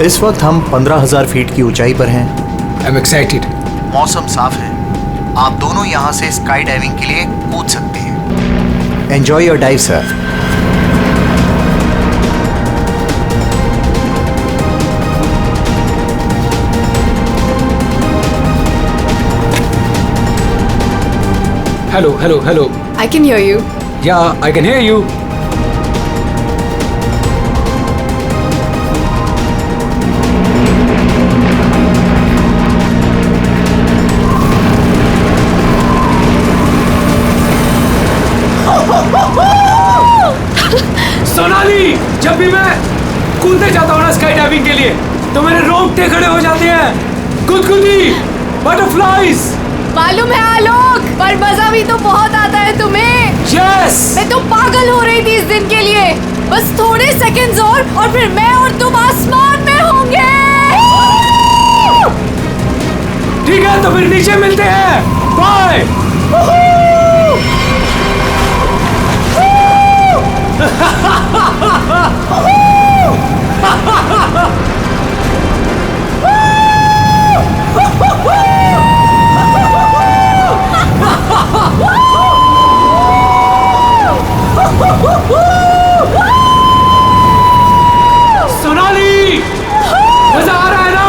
इस वक्त हम 15,000 फीट की ऊंचाई पर हैं। I am excited. मौसम साफ है, आप दोनों यहाँ से स्काई डाइविंग के लिए कूद सकते हैं। Enjoy your dive sir. Hello hello hello. I can hear you. या I can hear you. Sonali, जब भी मैं कूदने जाता हूँ ना स्काई डाइविंग के लिए तो मेरे रोंगटे खड़े हो जाते हैं। गुदगुदी, बटरफ्लाइज। मालूम है आलोक, पर मजा भी तो बहुत आता है तुम्हें। यस। मैं तो पागल हो रही थी इस दिन के लिए। बस थोड़े सेकंड्स और फिर मैं और तुम आसमान में होंगे। ठीक है, तो फिर नीचे मिलते हैं। बाय। सोनाली, मजा आ रहा है ना?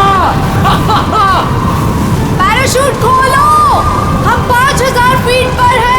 पैराशूट खोलो, हम 5,000 फीट पर हैं।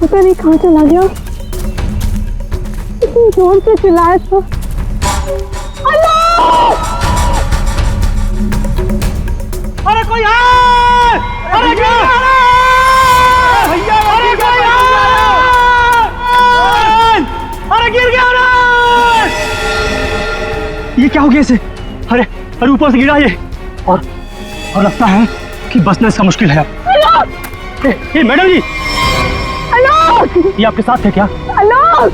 पता नहीं कहाँ चला गया। इतनी जोर से चिल्लाया था। अरे कोई है! अरे क्या? भैया अरे कोई है! अरे गिर गया रे! ये क्या हो गया इसे? अरे अरे ऊपर से गिरा ये और लगता है कि बचना इसका मुश्किल है। ए मैडम जी, ये आपके साथ है क्या? आलोक,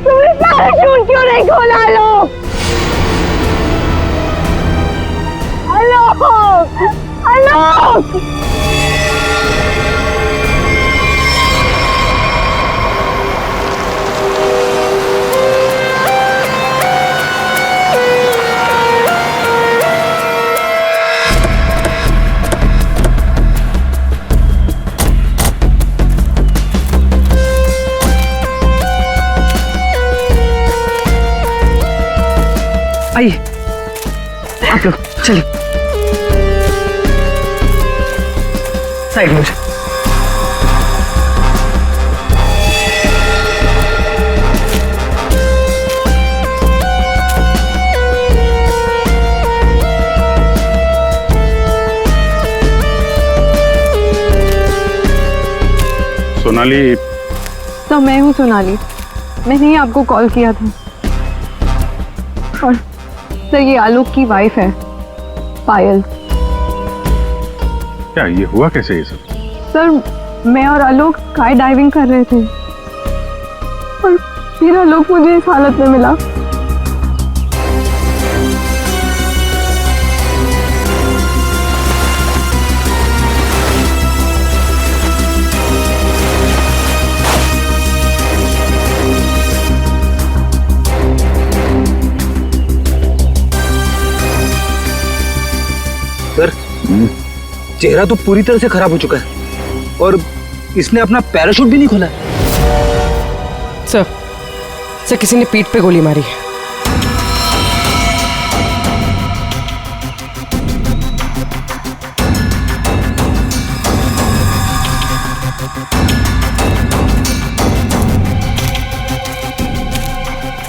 तुमने पैराशूट क्यों नहीं खोला? आलोक, आलोक, आइए आप लोग चलिए साइड में। सोनाली। तो मैं हूँ सोनाली, मैंने ही आपको कॉल किया था। और सर ये आलोक की वाइफ है पायल। क्या ये हुआ कैसे ये सब? सर मैं और आलोक स्काई डाइविंग कर रहे थे और फिर आलोक मुझे इस हालत में मिला। चेहरा तो पूरी तरह से खराब हो चुका है और इसने अपना पैराशूट भी नहीं खोला है। सर किसी ने पीठ पे गोली मारी है।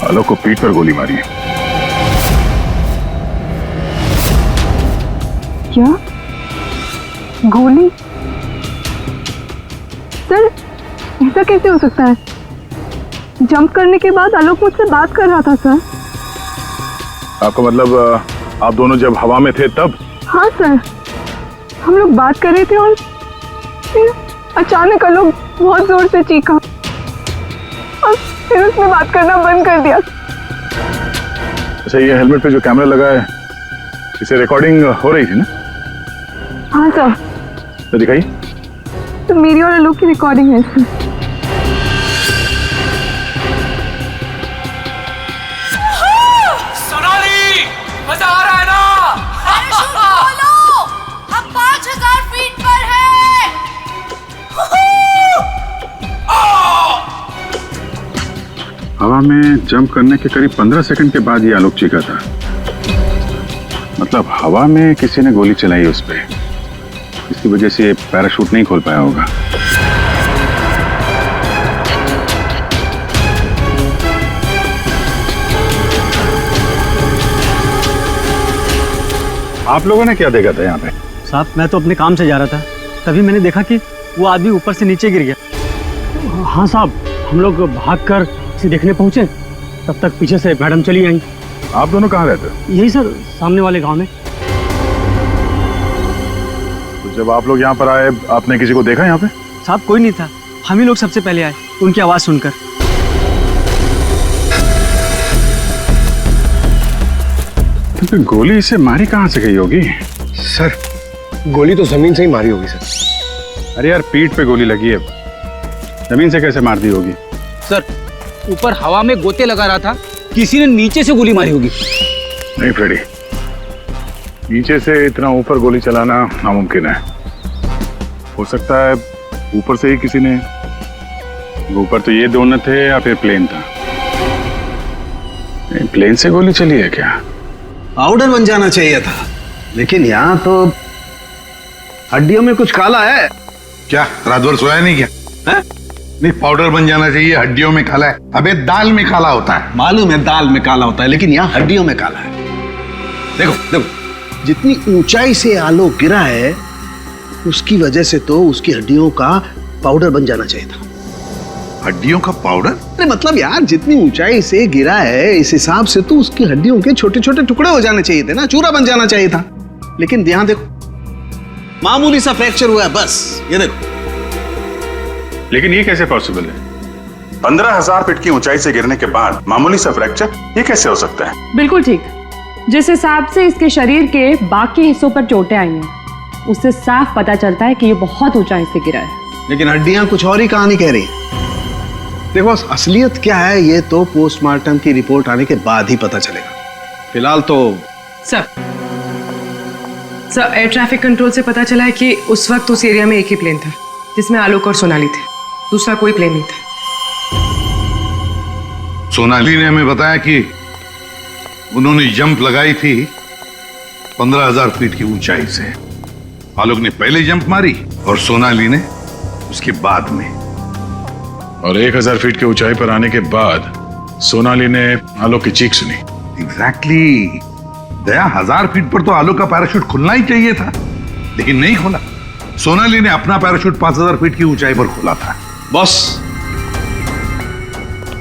आलोक को पीठ पर गोली मारी है। क्या गोली? सर ऐसा कैसे हो सकता है? जंप करने के बाद आलोक मुझसे बात कर रहा था सर। आपका मतलब आप दोनों जब हवा में थे तब? हाँ सर, हम लोग बात कर रहे थे और फिर अचानक आलोक बहुत जोर से चीखा और फिर उसने बात करना बंद कर दिया। अच्छा, ये हेलमेट पे जो कैमरा लगा है इसे रिकॉर्डिंग हो रही थी ना? हाँ सर। तो दिखाइए। तो मेरी और आलोक की रिकॉर्डिंग है सर। सोनाली, मजा आ रहा है ना? पैराशूट खोलो, हम 5000 फीट पर हैं। हवा में जंप करने के करीब 15 सेकंड के बाद ये आलोक चीखा था। मतलब हवा में किसी ने गोली चलाई उस पे, इसकी वजह से पैराशूट नहीं खोल पाया होगा। आप लोगों ने क्या देखा था यहाँ पे? साहब मैं तो अपने काम से जा रहा था, तभी मैंने देखा कि वो आदमी ऊपर से नीचे गिर गया। हाँ साहब, हम लोग भागकर इसे देखने पहुंचे, तब तक पीछे से मैडम चली आई। आप दोनों कहाँ रहते हो? यही सर, सामने वाले गांव में। तो जब आप लोग यहाँ पर आए, आपने किसी को देखा यहाँ पे? साहब कोई नहीं था, हम ही लोग सबसे पहले आए उनकी आवाज सुनकर। तो गोली इसे मारी कहाँ से गई होगी? सर गोली तो जमीन से ही मारी होगी सर। अरे यार, पीठ पे गोली लगी है, जमीन से कैसे मार दी होगी? सर ऊपर हवा में गोते लगा रहा था, किसी ने नीचे से गोली मारी होगी। नहीं फ्रेडी, नीचे से इतना ऊपर गोली चलाना नामुमकिन है। हो सकता है ऊपर से ही किसी ने, ऊपर तो ये दोनों थे या फिर प्लेन था। प्लेन से गोली चली है क्या? पाउडर बन जाना चाहिए था, लेकिन यहाँ तो हड्डियों में कुछ काला है। क्या रात भर सोया नहीं क्या? है? नहीं, पाउडर बन जाना चाहिए, हड्डियों में काला है। अबे दाल में काला होता है। मालूम है दाल में काला होता है, लेकिन यहाँ हड्डियों में काला है। देखो देखो, जितनी ऊंचाई से आलोक गिरा है उसकी वजह से तो उसकी हड्डियों का पाउडर बन जाना चाहिए था। हड्डियों का पाउडर? अरे मतलब यार, जितनी ऊंचाई से गिरा है इस हिसाब से तो उसकी हड्डियों के छोटे छोटे टुकड़े हो जाने चाहिए थे ना, चूरा बन जाना चाहिए था। लेकिन यहाँ देखो, मामूली सा फ्रैक्चर हुआ है बस, ये देखो। लेकिन ये कैसे पॉसिबल है? 15,000 फीट की ऊंचाई से गिरने के बाद मामूली सा फ्रैक्चर, ये कैसे हो सकता है? बिल्कुल ठीक। जिस हिसाब से इसके शरीर के बाकी हिस्सों पर चोटें आई हैं, उससे साफ पता चलता है कि ये बहुत ऊंचाई से गिरा है। लेकिन हड्डियां कुछ और ही कहानी कह रही हैं। देखो असलियत क्या है ये तो पोस्टमार्टम की रिपोर्ट आने के बाद ही पता चलेगा। फिलहाल तो सर एयर ट्रैफिक कंट्रोल से पता चला है कि उस वक्त उस एरिया में एक ही प्लेन था जिसमें आलोक और सोनाली थे, दूसरा कोई प्लेन नहीं था। सोनाली ने हमें बताया कि उन्होंने जंप लगाई थी 15,000 फीट की ऊंचाई से। आलोक ने पहले जंप मारी और सोनाली ने उसके बाद में। और 1,000 फीट की ऊंचाई पर आने के बाद सोनाली ने आलोक की चीख सुनी। एग्जैक्टली। दया, 1000 फीट पर तो आलोक का पैराशूट खुलना ही चाहिए था, लेकिन नहीं खोला। सोनाली ने अपना पैराशूट 5,000 फीट की ऊंचाई पर खोला था। बॉस,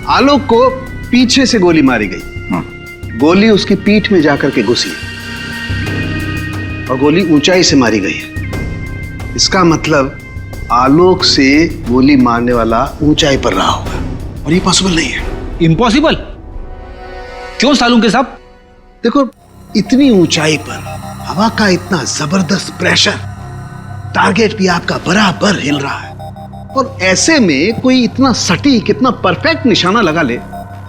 आलोक को पीछे से गोली मारी गई। गोली उसकी पीठ में जाकर के घुसी और गोली ऊंचाई से मारी गई है। इसका मतलब आलोक से गोली मारने वाला ऊंचाई पर रहा होगा, और ये पॉसिबल नहीं है। इम्पॉसिबल? क्यों सालून के साहब? देखो, इतनी ऊंचाई पर हवा का इतना जबरदस्त प्रेशर, टारगेट भी आपका बराबर हिल रहा है, और ऐसे में कोई इतना सटीक, इतना परफेक्ट निशाना लगा ले,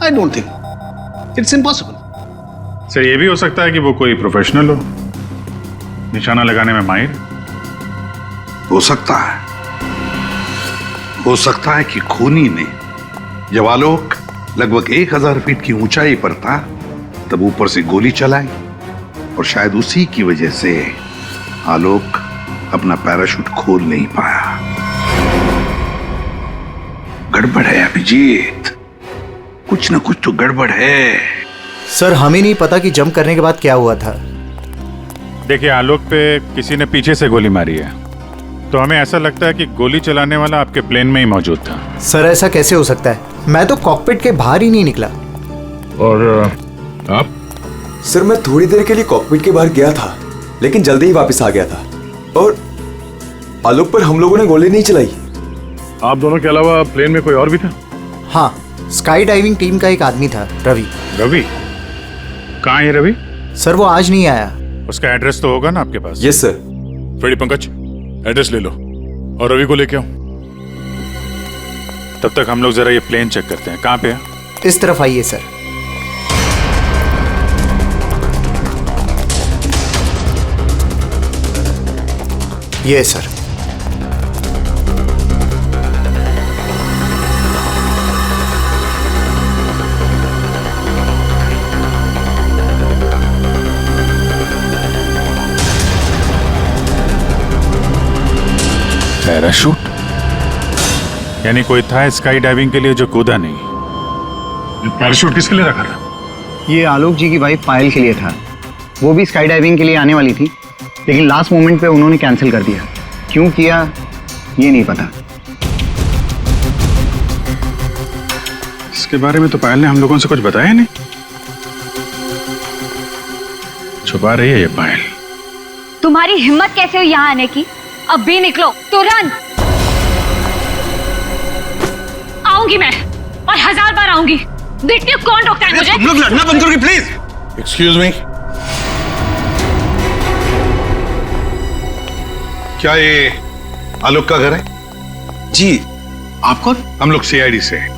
I don't think, it's impossible. Sir, ये भी हो सकता है कि वो कोई प्रोफेशनल हो, निशाना लगाने में माहिर। हो सकता है कि खूनी ने जब आलोक लगभग 1000 फीट की ऊंचाई पर था तब ऊपर से गोली चलाई और शायद उसी की वजह से आलोक अपना पैराशूट खोल नहीं पाया। गड़बड़ है अभिजीत, कुछ ना कुछ तो गड़बड़ है। सर हमें नहीं पता कि जंप करने के बाद क्या हुआ था। देखिए, आलोक पे किसी ने पीछे से गोली मारी है, तो हमें ऐसा लगता है कि गोली चलाने वाला आपके प्लेन में ही मौजूद था। सर ऐसा कैसे हो सकता है? मैं तो कॉकपिट के बाहर ही नहीं निकला। और आप? सर मैं थोड़ी देर के लिए कॉकपिट के बाहर गया था, लेकिन जल्दी ही वापस आ गया था और आलोक पर हम लोगों ने गोली नहीं चलाई। आप दोनों के अलावा प्लेन में कोई और भी था? हाँ, स्काई डाइविंग टीम का एक आदमी था, रवि। रवि? कहाँ है रवि? सर वो आज नहीं आया। उसका एड्रेस तो होगा ना आपके पास? Yes sir. Freddy Pankaj, address ले लो और रवि को लेके आओ। तब तक हम लोग जरा ये प्लेन चेक करते हैं। कहाँ पे है? इस तरफ आइए सर। ये सर। पैराशूट? यानी कोई था स्काई डाइविंग के लिए जो कूदा नहीं। पैराशूट किसके लिए रखा था? ये आलोक जी की वाइफ पायल के लिए था। वो भी स्काई डाइविंग के लिए आने वाली थी, लेकिन लास्ट मोमेंट पे उन्होंने कैंसिल कर दिया। क्यों किया ये नहीं पता। इसके बारे में तो पायल ने हम लोगों से कुछ बताया नहीं। छुपा रही है ये पायल। तुम्हारी हिम्मत कैसे हुई यहाँ आने की? अब भी निकलो तुरंत। आऊंगी मैं और 1000 बार आऊंगी। देखती हूँ कौन रोकता है मुझे। तुम लोग लड़ना बंद करोगे प्लीज? एक्सक्यूज मी, क्या ये आलोक का घर है? जी। आप कौन? हम लोग सीआईडी से हैं।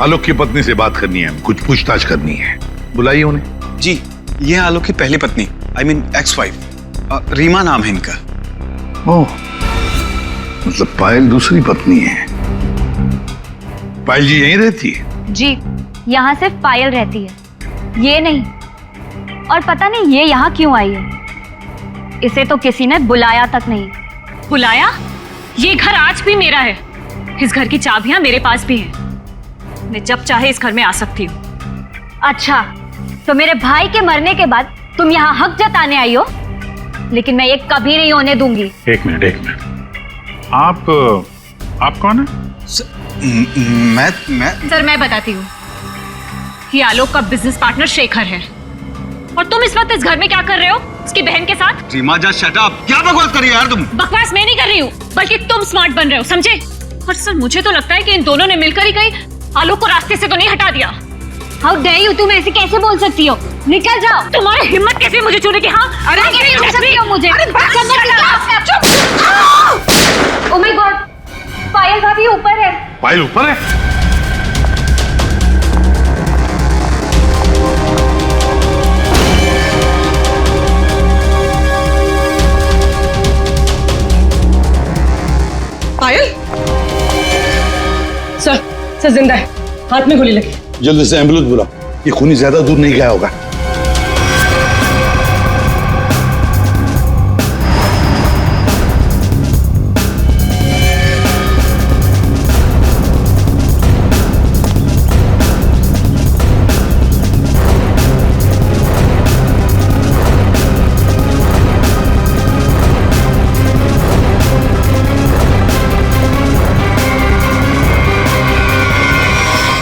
आलोक की पत्नी से बात करनी है, कुछ पूछताछ करनी है। बुलाइए उन्हें। जी, ये आलोक की पहली पत्नी, I mean ex wife, Reema नाम है इनका। ओह, मतलब पायल दूसरी पत्नी है। पायल जी यहीं रहती है? जी, यहाँ सिर्फ पायल रहती है, ये नहीं। और पता नहीं ये यहाँ क्यों आई है। इसे तो किसी ने बुलाया तक नहीं। बुलाया? ये घर आज भी मेरा है। इस घर की चाबियां मेरे पास भी हैं। मैं जब चाहे इस घर में आ सकती हूँ। अच्छा, तो मेरे भाई के मरने के बाद तुम यहाँ हक जताने आई हो, लेकिन मैं ये कभी नहीं होने दूंगी। एक मिनट। आप कौन है? मैं सर मैं बताती हूँ। ये आलोक का बिजनेस पार्टनर शेखर है। और तुम इस वक्त इस घर में क्या कर रहे हो उसकी बहन के साथ? Reema just shut up. क्या बकवास कर रही हो यार तुम? बकवास मैं नहीं कर रही हूँ, बल्कि तुम स्मार्ट बन रहे हो, समझे? और सर मुझे तो लगता है कि इन दोनों ने मिलकर ही कहीं आलोक को रास्ते से तो नहीं हटा दिया। हाउ डेयर यू, तुम ऐसे कैसे बोल सकती हो? निकल जाओ। तुम्हारी हिम्मत कैसे मुझे छूने की? हाँ, अरे कैसे छू सकती हो मुझे? ओह माय गॉड, पायल भाभी ऊपर है। पायल ऊपर है? पायल? सर जिंदा है, हाथ में गोली लगी। जल्दी से एम्बुलेंस बुलाओ, ये खूनी ज्यादा दूर नहीं गया होगा।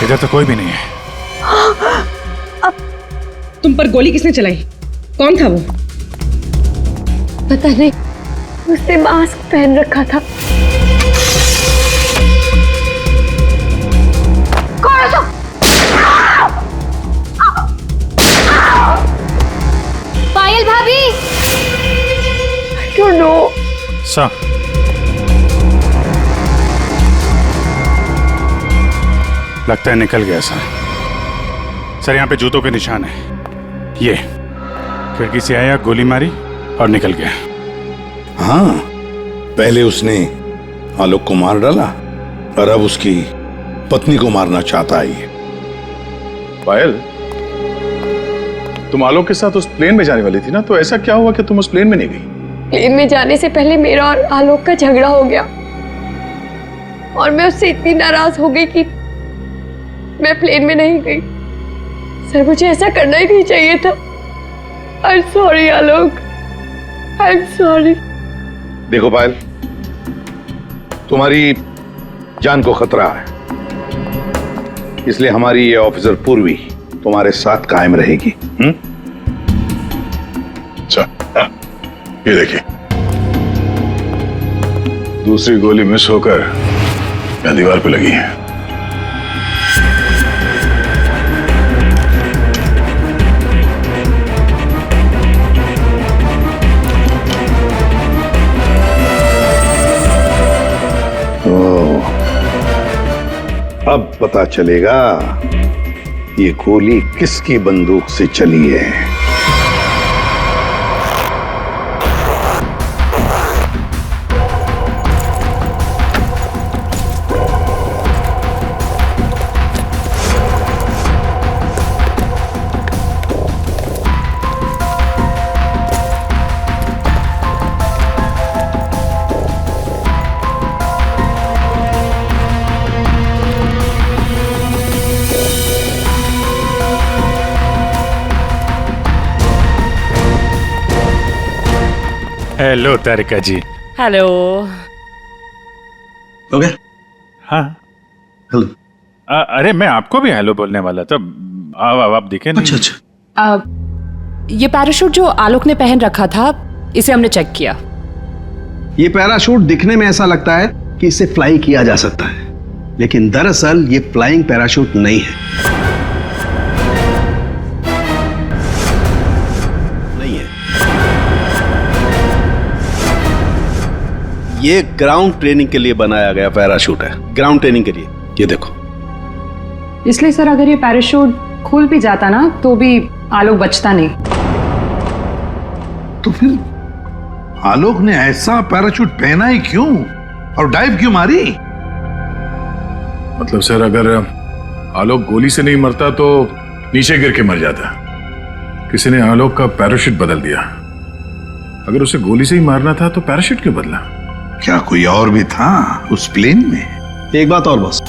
इधर तो कोई भी नहीं है। तुम पर गोली किसने चलाई? कौन था वो? पता नहीं, उसने मास्क पहन रखा था। कौन हो? पायल भाभी। I don't know. सर, लगता है निकल गया सर। सर यहाँ पे जूतों के निशान है। ये खिड़की से आया, गोली मारी और निकल गया। हाँ, पहले उसने आलोक को मार डाला और अब उसकी पत्नी को मारना चाहता है। पायल, तुम आलोक के साथ उस प्लेन में जाने वाली थी ना, तो ऐसा क्या हुआ कि तुम उस प्लेन में नहीं गई? प्लेन में जाने से पहले मेरा और आलोक का झगड़ा हो गया और मैं उससे इतनी नाराज हो गई कि मैं प्लेन में नहीं गई। सर, मुझे ऐसा करना ही नहीं चाहिए था। I am sorry Alok, I am sorry. देखो पायल, तुम्हारी जान को खतरा है, इसलिए हमारी ये ऑफिसर पूर्वी तुम्हारे साथ कायम रहेगी। अच्छा, ये देखिए, दूसरी गोली मिस होकर यहाँ दीवार पे लगी है। अब पता चलेगा ये गोली किसकी बंदूक से चली है। हेलो तारिका जी। हेलो। हो गया? हाँ हेलो। अरे मैं आपको भी हेलो बोलने वाला था। आप दिखे नहीं। अच्छा अच्छा। ये पैराशूट जो आलोक ने पहन रखा था, इसे हमने चेक किया। ये पैराशूट दिखने में ऐसा लगता है कि इसे फ्लाई किया जा सकता है, लेकिन दरअसल ये फ्लाइंग पैराशूट नहीं है। ये ग्राउंड ट्रेनिंग के लिए बनाया गया पैराशूट है, ग्राउंड ट्रेनिंग के लिए। ये देखो। इसलिए सर, अगर ये पैराशूट खुल भी जाता ना तो भी आलोक बचता नहीं। तो फिर आलोक ने ऐसा पैराशूट पहना ही क्यों और डाइव क्यों मारी? मतलब सर, अगर आलोक गोली से नहीं मरता तो नीचे गिर के मर जाता। किसी ने आलोक का पैराशूट बदल दिया। अगर उसे गोली से ही मारना था तो पैराशूट क्यों बदला? क्या कोई और भी था उस प्लेन में? एक बात और बस,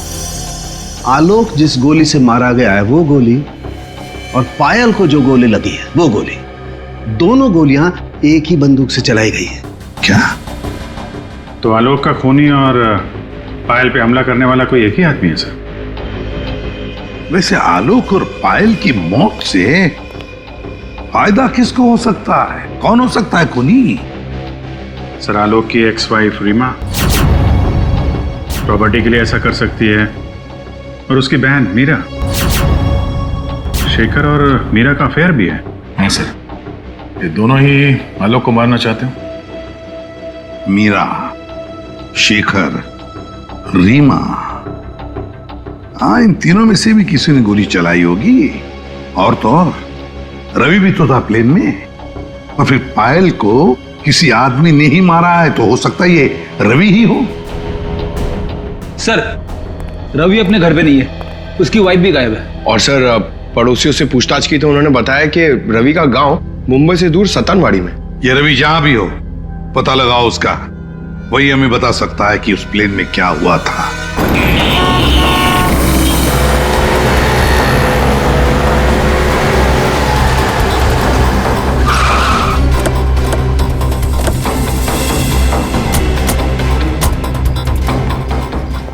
आलोक जिस गोली से मारा गया है वो गोली और पायल को जो गोली लगी है वो गोली, दोनों गोलियां एक ही बंदूक से चलाई गई है। क्या? तो आलोक का खूनी और पायल पे हमला करने वाला कोई एक ही आदमी है सर? वैसे आलोक और पायल की मौत से फायदा किसको हो सकता है? कौन हो सकता है खूनी? सर, आलोक की एक्स वाइफ रीमा प्रॉपर्टी के लिए ऐसा कर सकती है, और उसकी बहन मीरा। शेखर और मीरा का अफेयर भी है। हाँ सर। ये दोनों ही आलोक को मारना चाहते हो। मीरा, शेखर, रीमा, हाँ, इन तीनों में से भी किसी ने गोली चलाई होगी। और तो और रवि भी तो था प्लेन में, और फिर पायल को किसी आदमी ने ही मारा है, तो हो सकता है ये रवि ही हो। सर, रवि अपने घर पे नहीं है, उसकी वाइफ भी गायब है। और सर, पड़ोसियों से पूछताछ की तो उन्होंने बताया कि रवि का गांव मुंबई से दूर सतनवाड़ी में। ये रवि जहां भी हो, पता लगाओ उसका, वही हमें बता सकता है कि उस प्लेन में क्या हुआ था।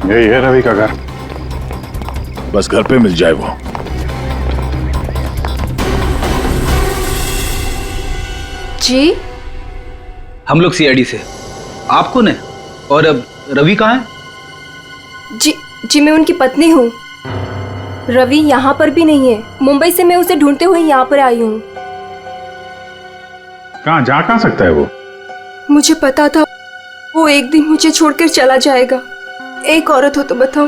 यही है रवि का घर, बस घर पे मिल जाए वो। जी, हम लोग सीआईडी से। आप कौन है और अब रवि कहाँ है? जी मैं उनकी पत्नी हूँ। रवि यहाँ पर भी नहीं है। मुंबई से मैं उसे ढूंढते हुए यहाँ पर आई हूँ। कहाँ सकता है वो? मुझे पता था वो एक दिन मुझे छोड़कर चला जाएगा। एक औरत हो तो बताओ,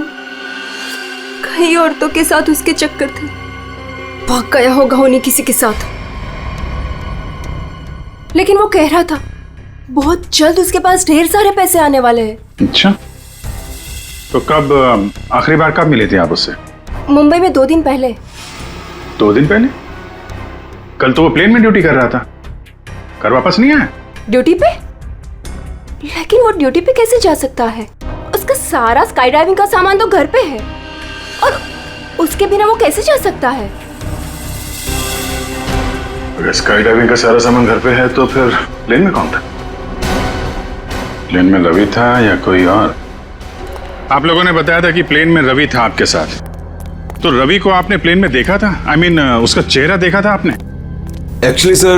कई औरतों के साथ उसके चक्कर थे। भाग गया होगा उन्हीं किसी के साथ। लेकिन वो कह रहा था बहुत जल्द उसके पास ढेर सारे पैसे आने वाले हैं। अच्छा, तो कब आखिरी बार कब मिले थे आप उससे? मुंबई में 2 दिन पहले। 2 दिन पहले? कल तो वो प्लेन में ड्यूटी कर रहा था, घर वापस नहीं आया? ड्यूटी पे? लेकिन वो ड्यूटी पे कैसे जा सकता है? उसका सारा स्काई डाइविंग का सामान तो घर पे है और उसके बिना वो कैसे जा सकता है? अगर स्काई डाइविंग का सारा सामान घर पे है तो फिर प्लेन में कौन था? प्लेन में रवि था या कोई और? आप लोगों ने बताया था कि प्लेन में रवि था आपके साथ, तो रवि को आपने प्लेन में देखा था? I mean, उसका चेहरा देखा था आपने? एक्चुअली सर,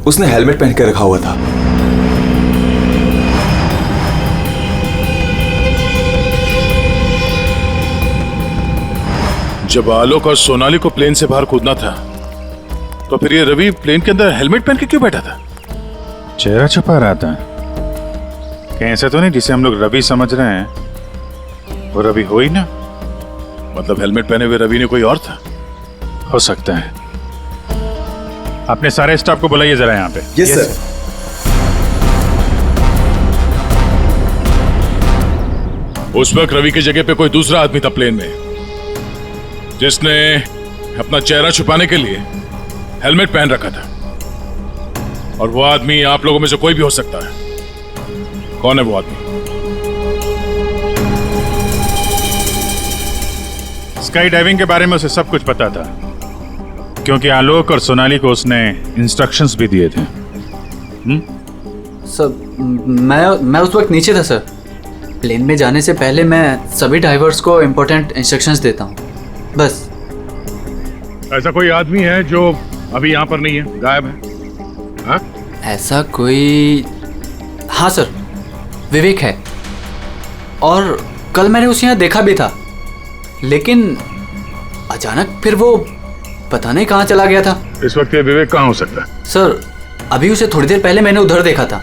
उसने हेलमेट पहन के रखा हुआ था। जब आलोक और सोनाली को प्लेन से बाहर कूदना था, तो फिर ये रवि प्लेन के अंदर हेलमेट पहन के क्यों बैठा था? चेहरा छुपा रहा था। कहीं ऐसा तो नहीं जिसे हम लोग रवि समझ रहे हैं वो रवि हो ही ना? मतलब हेलमेट पहने हुए रवि ने कोई और था? हो सकता है। अपने सारे स्टाफ को बुलाइए जरा यहाँ पे। Yes sir. उस वक्त रवि की जगह पे कोई दूसरा आदमी था प्लेन में, जिसने अपना चेहरा छुपाने के लिए हेलमेट पहन रखा था। और वो आदमी आप लोगों में से कोई भी हो सकता है। कौन है वो आदमी? स्काई डाइविंग के बारे में उसे सब कुछ पता था, क्योंकि आलोक और सोनाली को उसने इंस्ट्रक्शंस भी दिए थे। सर, मैं उस वक्त नीचे था सर। प्लेन में जाने से पहले मैं सभी ड्राइवर्स को इम्पोर्टेंट इंस्ट्रक्शंस देता हूँ, बस। ऐसा कोई आदमी है जो अभी यहाँ पर नहीं है, गायब है? हाँ? ऐसा कोई? हाँ सर, विवेक है। और कल मैंने उसे यहाँ देखा भी था, लेकिन अचानक फिर वो पता नहीं कहाँ चला गया था। इस वक्त ये विवेक कहाँ हो सकता है? सर, अभी उसे थोड़ी देर पहले मैंने उधर देखा था।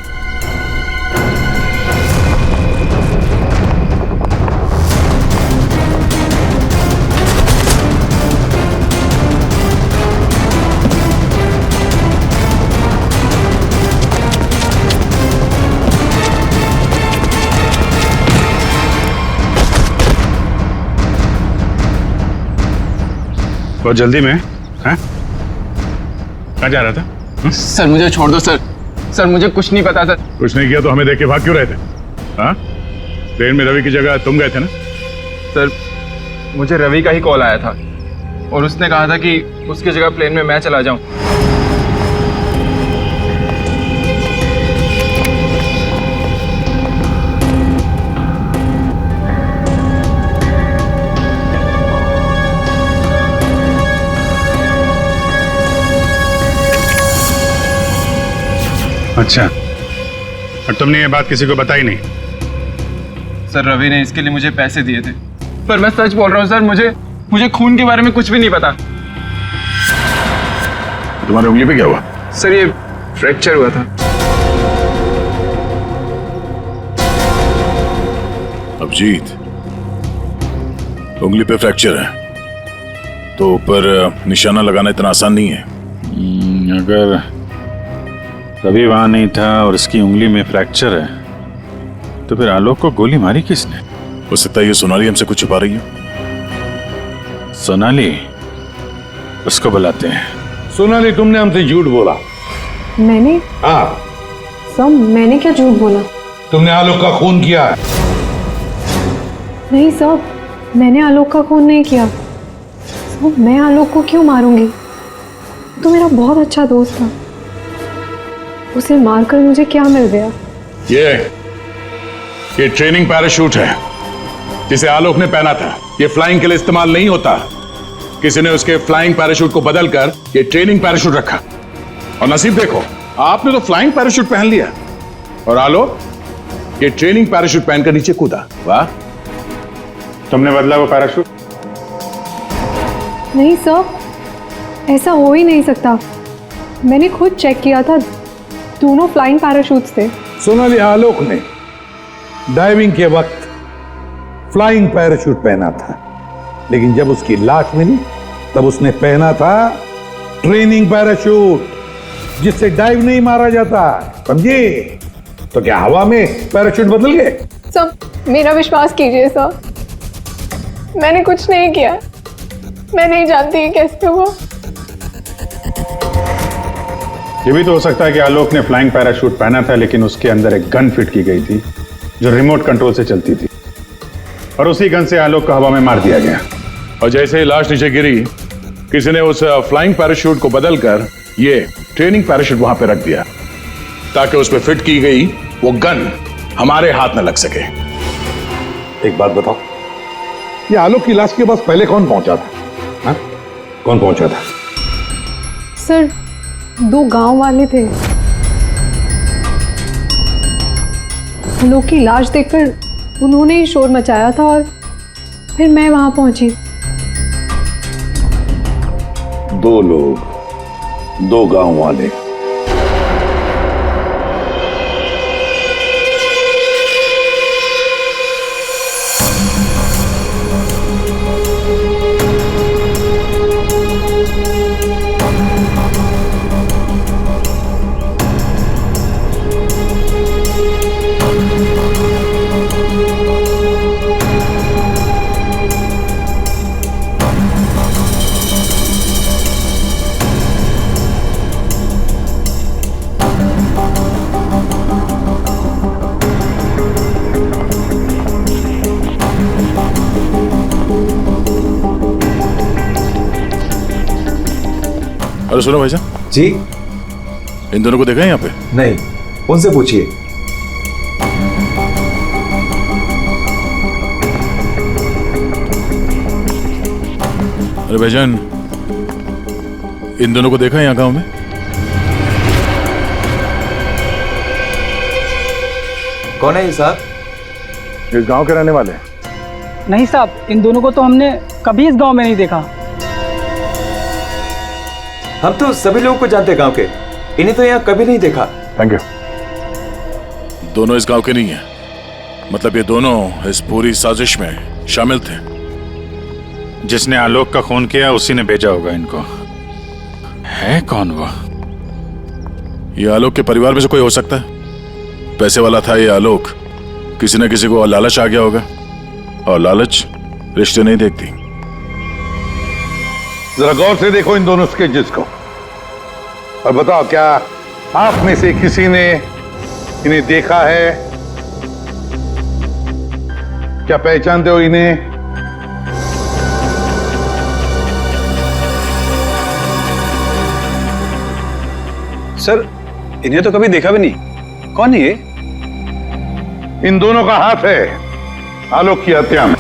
बहुत जल्दी में? हैं? कहाँ जा रहा था? सर मुझे छोड़ दो सर। सर मुझे कुछ नहीं पता सर। कुछ नहीं किया तो हमें देख के भाग क्यों रहे थे? हाँ? प्लेन में रवि की जगह तुम गए थे ना? सर मुझे रवि का ही कॉल आया था और उसने कहा था कि उसकी जगह प्लेन में मैं चला जाऊं। अच्छा, और तुमने ये बात किसी को बताई नहीं? सर रवि ने इसके लिए मुझे पैसे दिए थे, पर मैं सच बोल रहा हूँ सर, मुझे खून के बारे में कुछ भी नहीं पता। तुम्हारी उंगली पे क्या हुआ? सर ये फ्रैक्चर हुआ था। अभिजीत, उंगली पे फ्रैक्चर है तो ऊपर निशाना लगाना इतना आसान नहीं है। अगर रवि वहां नहीं था और इसकी उंगली में फ्रैक्चर है, तो फिर आलोक को गोली मारी किसने? हो सकता है ये सोनाली हमसे कुछ छुपा रही है। सोनाली? उसको बुलाते हैं। सोनाली, तुमने हमसे झूठ बोला। मैंने? हाँ। सब मैंने क्या झूठ बोला? तुमने आलोक का खून किया है। नहीं सब, मैंने आलोक का खून नहीं किया। सब मैं आलोक को क्यों मारूंगी? तो मेरा बहुत अच्छा दोस्त था, उसे मारकर मुझे क्या मिल गया? ये ट्रेनिंग पैराशूट है जिसे आलोक ने पहना था। ये फ्लाइंग के लिए इस्तेमाल नहीं होता। किसी ने उसके फ्लाइंग पैराशूट को बदलकर ये ट्रेनिंग पैराशूट रखा, और नसीब देखो, आपने तो फ्लाइंग पैराशूट पहन लिया और आलोक ये ट्रेनिंग पैराशूट पहनकर नीचे कूदा। वाह, तुमने बदला वो पैराशूट? नहीं सर, ऐसा हो ही नहीं सकता। मैंने खुद चेक किया था, दोनों फ्लाइंग पैराशूट्स थे। सोनाली, आलोक ने डाइविंग के वक्त फ्लाइंग पैराशूट पहना था, लेकिन जब उसकी लाश मिली तब उसने पहना था ट्रेनिंग पैराशूट। जिससे डाइव नहीं मारा जाता, समझे? तो क्या हवा में पैराशूट बदल गए? सब मेरा विश्वास कीजिए सर, मैंने कुछ नहीं किया, मैं नहीं जानती ये कैसे हुआ। ये भी तो हो सकता है कि आलोक ने फ्लाइंग पैराशूट पहना था, लेकिन उसके अंदर एक गन फिट की गई थी जो रिमोट कंट्रोल से चलती थी, और उसी गन से आलोक को हवा में मार दिया गया। और जैसे ही लाश नीचे गिरी, किसी ने उस फ्लाइंग पैराशूट को बदलकर ये ट्रेनिंग पैराशूट वहां पे रख दिया, ताकि उस पर फिट की गई वो गन हमारे हाथ न लग सके। एक बात बताओ, ये आलोक की लाश के पास पहले कौन पहुंचा था? हा? कौन पहुंचा था? सर 2 गांव वाले थे, आलोक की लाश देखकर उन्होंने ही शोर मचाया था और फिर मैं वहां पहुंची। 2 लोग, 2 गांव वाले। अरे सुनो भाई साहब जी, इन दोनों को देखा है यहाँ पे? नहीं, उनसे पूछिए। अरे भाईजान, इन दोनों को देखा है यहाँ गांव में? कौन है ये साहब? इस गांव के रहने वाले? नहीं साहब, इन दोनों को तो हमने कभी इस गांव में नहीं देखा। हम तो सभी लोगों को जानते हैं गांव के, इन्हें तो यहाँ कभी नहीं देखा। Thank you. दोनों इस गांव के नहीं हैं, मतलब ये दोनों इस पूरी साजिश में शामिल थे। जिसने आलोक का खून किया उसी ने भेजा होगा इनको। है कौन वो? ये आलोक के परिवार में से कोई हो सकता है। पैसे वाला था ये आलोक, किसी न किसी को लालच आ गया होगा, और लालच रिश्ते नहीं देखती। जरा गौर से देखो इन दोनों स्केचेस को और बताओ, क्या आप में से किसी ने इन्हें देखा है? क्या पहचानते हो इन्हें? सर, इन्हें तो कभी देखा भी नहीं। कौन है ये? इन दोनों का हाथ है आलोक की हत्या में।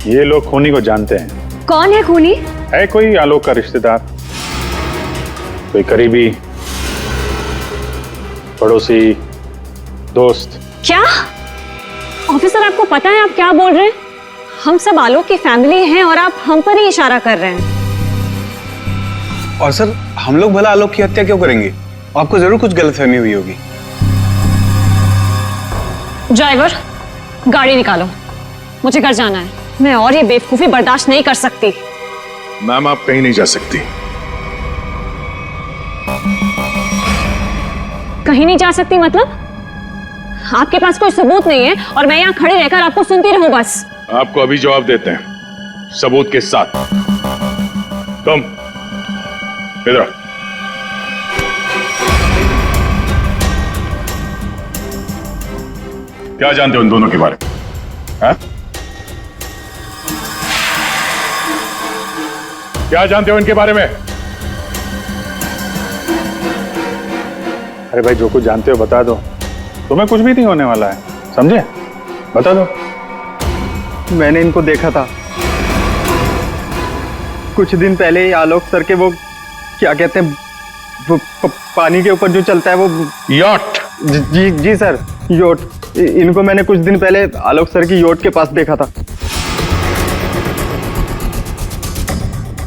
ये लोग खूनी को जानते हैं। कौन है खूनी? है कोई आलोक का रिश्तेदार, कोई करीबी, पड़ोसी, दोस्त। क्या ऑफिसर, आपको पता है आप क्या बोल रहे हैं? हम सब आलोक की फैमिली हैं और आप हम पर ही इशारा कर रहे हैं। और सर, हम लोग भला आलोक की हत्या क्यों करेंगे? आपको जरूर कुछ गलतफहमी हुई होगी। ड्राइवर, गाड़ी निकालो, मुझे घर जाना है। मैं और ये बेवकूफी बर्दाश्त नहीं कर सकती। मैम, आप कहीं नहीं जा सकती। कहीं नहीं जा सकती मतलब? आपके पास कोई सबूत नहीं है और मैं यहाँ खड़े रहकर आपको सुनती रहूं बस? आपको अभी जवाब देते हैं, सबूत के साथ। तुम इधर आओ। क्या जानते हो उन दोनों के बारे में? हाँ? क्या जानते हो इनके बारे में? अरे भाई, जो कुछ जानते हो बता दो, तुम्हें कुछ भी नहीं होने वाला है, समझे? बता दो। मैंने इनको देखा था कुछ दिन पहले ही। आलोक सर के वो क्या कहते हैं, वो पानी के ऊपर जो चलता है वो यॉट। जी जी सर, योट। इनको मैंने कुछ दिन पहले आलोक सर की योट के पास देखा था।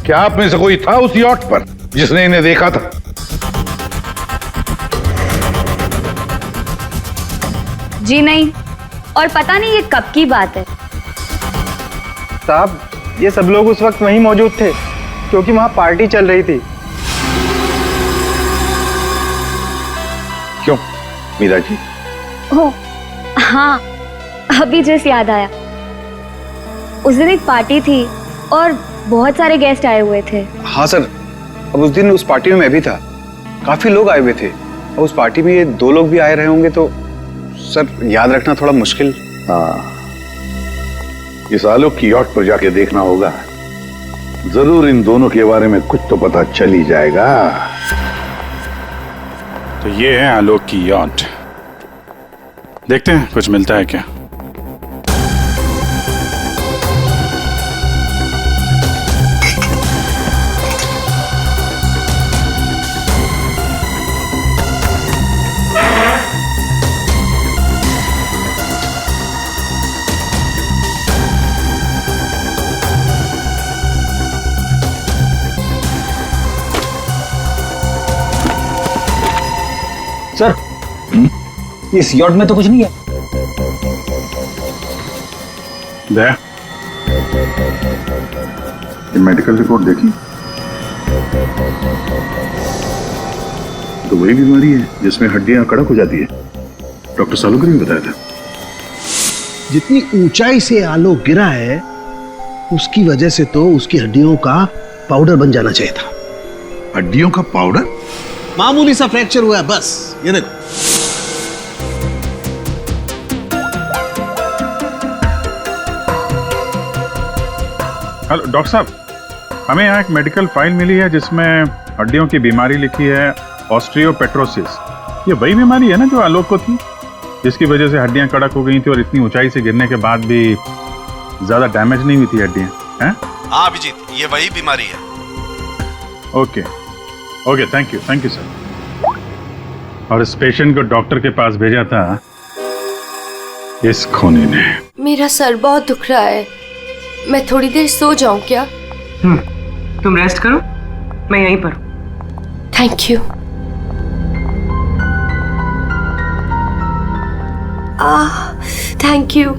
क्या आप में से कोई था उस यॉट पर जिसने इन्हें देखा था? जी नहीं, और पता नहीं ये कब की बात है। साहब, ये सब लोग उस वक्त वहीं मौजूद थे। क्योंकि वहां पार्टी चल रही थी। क्यों मीरा जी? हो हाँ, अभी जस्ट याद आया। उस दिन एक पार्टी थी और बहुत सारे गेस्ट आए हुए थे। हाँ सर, अब उस दिन उस पार्टी में मैं भी था, काफी लोग आए हुए थे। अब उस पार्टी में ये 2 लोग भी आए रहे होंगे तो सर याद रखना थोड़ा मुश्किल। हाँ, इस आलोक की यॉट पर जाके देखना होगा, जरूर इन दोनों के बारे में कुछ तो पता चल ही जाएगा। तो ये है आलोक की यॉट, देखते हैं कुछ मिलता है क्या। सर, इस यॉट में तो कुछ नहीं है। ये मेडिकल रिपोर्ट देखी तो वही बीमारी है जिसमें हड्डियां कड़क हो जाती है। डॉक्टर सालुग्री ने बताया था। जितनी ऊंचाई से आलोक गिरा है उसकी वजह से तो उसकी हड्डियों का पाउडर बन जाना चाहिए था। हड्डियों का पाउडर? मामूली सा फ्रैक्चर हुआ है बस, ये देखो। हेलो डॉक्टर साहब, हमें यहाँ एक मेडिकल फाइल मिली है जिसमें हड्डियों की बीमारी लिखी है, ऑस्टियोपेट्रोसिस। ये वही बीमारी है ना जो आलोक को थी, जिसकी वजह से हड्डियां कड़क हो गई थी और इतनी ऊंचाई से गिरने के बाद भी ज्यादा डैमेज नहीं हुई थी हड्डियां, हैं? हाँ अभिजीत, ये वही बीमारी है। Okay okay, thank you sir. और इस पेशेंट को डॉक्टर के पास भेजा था इस खूनी ने। मेरा सर बहुत दुख रहा है, मैं थोड़ी देर सो जाऊं क्या? तुम रेस्ट करो, मैं यहीं पर हूं। Thank you. Thank you.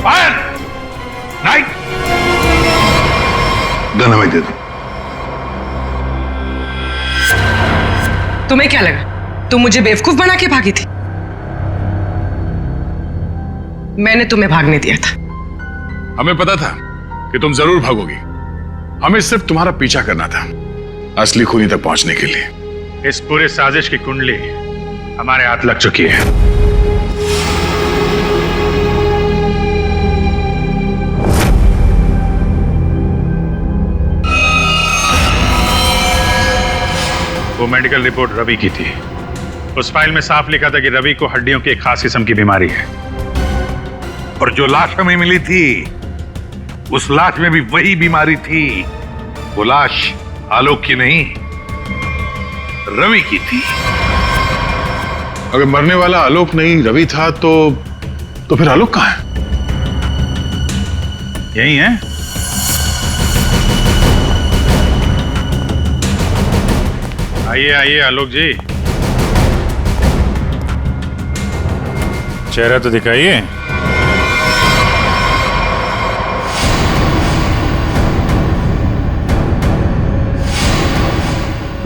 Fire! Right! Gun हमें दे दो। तुम्हें क्या लगा तुम मुझे बेवकूफ बना के भागी थी? मैंने तुम्हें भागने दिया था। हमें पता था कि तुम जरूर भागोगी। हमें सिर्फ तुम्हारा पीछा करना था असली खूनी तक पहुंचने के लिए। इस पूरे साजिश की कुंडली हमारे हाथ लग चुकी है। वो मेडिकल रिपोर्ट रवि की थी। उस फाइल में साफ लिखा था कि रवि को हड्डियों की एक खास किस्म की बीमारी है। और जो लाश हमें मिली थी उस लाश में भी वही बीमारी थी। वो लाश आलोक की नहीं, रवि की थी। अगर मरने वाला आलोक नहीं रवि था तो फिर आलोक कहाँ है? यही है। आइए आइए आलोक जी, चेहरा तो दिखाइए।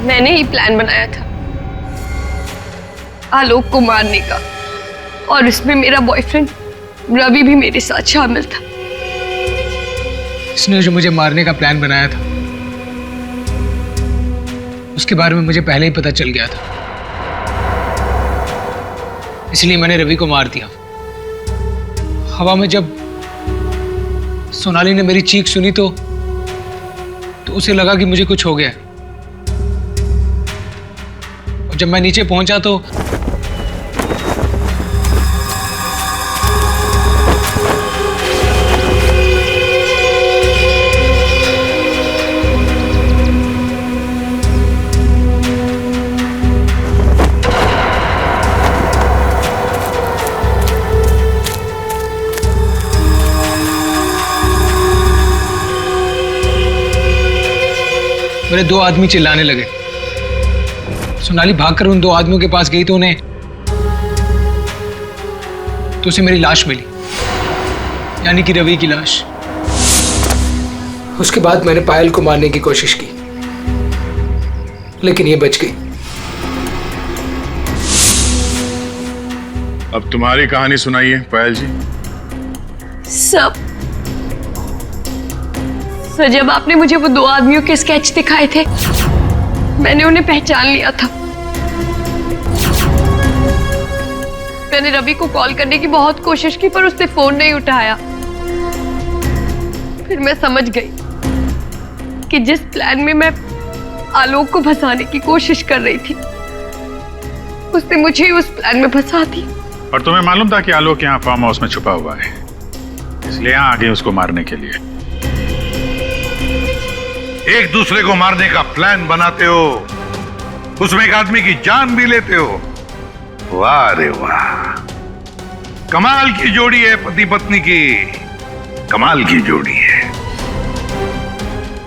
मैंने ही प्लान बनाया था आलोक को मारने का, और इसमें मेरा बॉयफ्रेंड रवि भी मेरे साथ शामिल था। इसने जो मुझे मारने का प्लान बनाया था उसके बारे में मुझे पहले ही पता चल गया था, इसलिए मैंने रवि को मार दिया। हवा में जब सोनाली ने मेरी चीख सुनी तो उसे लगा कि मुझे कुछ हो गया, और जब मैं नीचे पहुंचा तो मेरे दो आदमी चिल्लाने लगे। सोनाली भागकर उन दो आदमियों के पास गई तो उसे मेरी लाश मिली, यानी कि रवि की लाश। उसके बाद मैंने पायल को मारने की कोशिश की, लेकिन ये बच गई। अब तुम्हारी कहानी सुनाइए पायल जी। सर, जब आपने मुझे वो दो आदमियों के स्केच दिखाए थे मैंने उन्हें पहचान लिया था। मैंने रवि को कॉल करने की बहुत कोशिश की पर उसने फोन नहीं उठाया। फिर मैं समझ गई कि जिस प्लान में मैं आलोक को फंसाने की कोशिश कर रही थी उसने मुझे उस प्लान में फंसा दिया। और तुम्हें मालूम था कि आलोक यहाँ फार्म हाउस में छुपा हुआ है, इसलिए यहाँ आ गए उसको मारने के लिए। एक दूसरे को मारने का प्लान बनाते हो, उसमें एक आदमी की जान भी लेते हो। वाह रे वाह, कमाल की जोड़ी है पति पत्नी की, कमाल की जोड़ी है।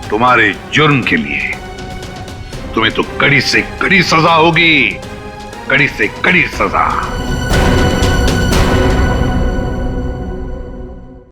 तुम्हारे जुर्म के लिए तुम्हें तो कड़ी से कड़ी सजा होगी, कड़ी से कड़ी सजा।